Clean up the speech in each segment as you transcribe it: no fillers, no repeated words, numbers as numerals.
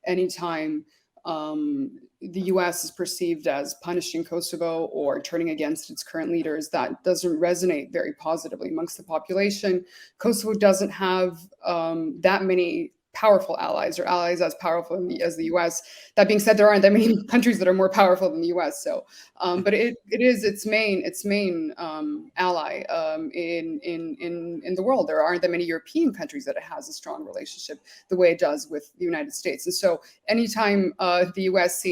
anytime the US is perceived as punishing Kosovo or turning against its current leaders, that doesn't resonate very positively amongst the population. Kosovo doesn't have that many powerful allies, or allies as powerful as the US. That being said, there aren't that many countries that are more powerful than the US. So, but it is its main ally in the world. There aren't that many European countries that it has a strong relationship the way it does with the United States. And so, anytime the US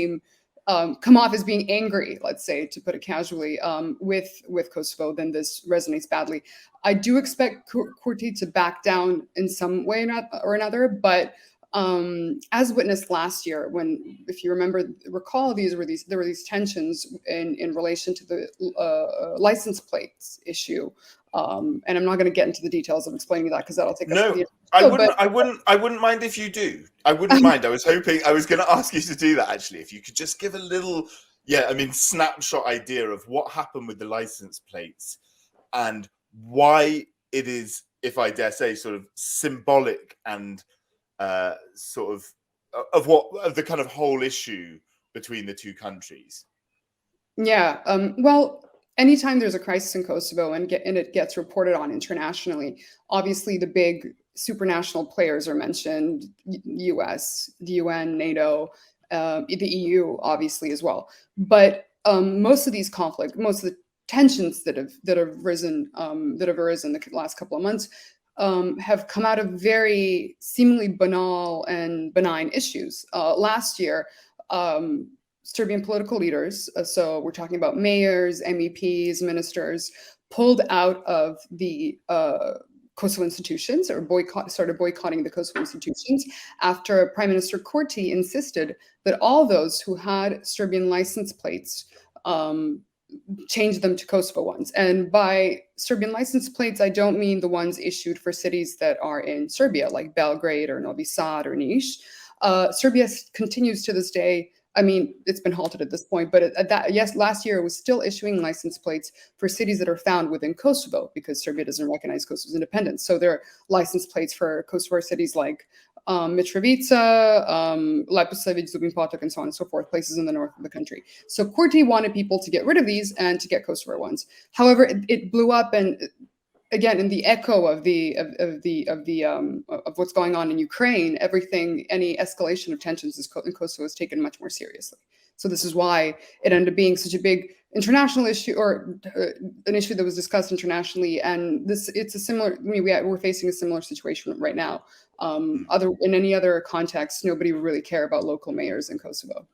come off as being angry, let's say, to put it casually, with Kosovo, then this resonates badly. I do expect Kurti to back down in some way or another, but as witnessed last year, when, if you recall, there were these tensions in relation to the license plates issue. And I'm not going to get into the details of explaining that because that'll take us. No, I wouldn't mind if you do. I wouldn't mind. I was going to ask you to do that, actually. If you could just give a little, snapshot idea of what happened with the license plates and why it is, if I dare say, sort of symbolic and sort of the kind of whole issue between the two countries. Yeah. Well, anytime there's a crisis in Kosovo and it gets reported on internationally, obviously the big supranational players are mentioned: US, the UN, NATO, the EU, obviously as well. But most of these conflicts, most of the tensions that have arisen the last couple of months have come out of very seemingly banal and benign issues. Last year, Serbian political leaders, so we're talking about mayors, MEPs, ministers, pulled out of the Kosovo institutions, or started boycotting the Kosovo institutions after Prime Minister Kurti insisted that all those who had Serbian license plates change them to Kosovo ones. And by Serbian license plates, I don't mean the ones issued for cities that are in Serbia, like Belgrade or Novi Sad or Niš. Serbia continues to this day. I mean, it's been halted at this point, but last year it was still issuing license plates for cities that are found within Kosovo, because Serbia doesn't recognize Kosovo's independence. So there are license plates for Kosovo cities like Mitrovica, Leposavić, Zubin Potok, and so on and so forth, places in the north of the country. So Kurti wanted people to get rid of these and to get Kosovo ones. However, it blew up, and again, in the echo of what's going on in Ukraine, any escalation of tensions in Kosovo is taken much more seriously. So this is why it ended up being such a big international issue, or an issue that was discussed internationally. And it's a similar. I mean, we're facing a similar situation right now. In any other context, nobody would really care about local mayors in Kosovo.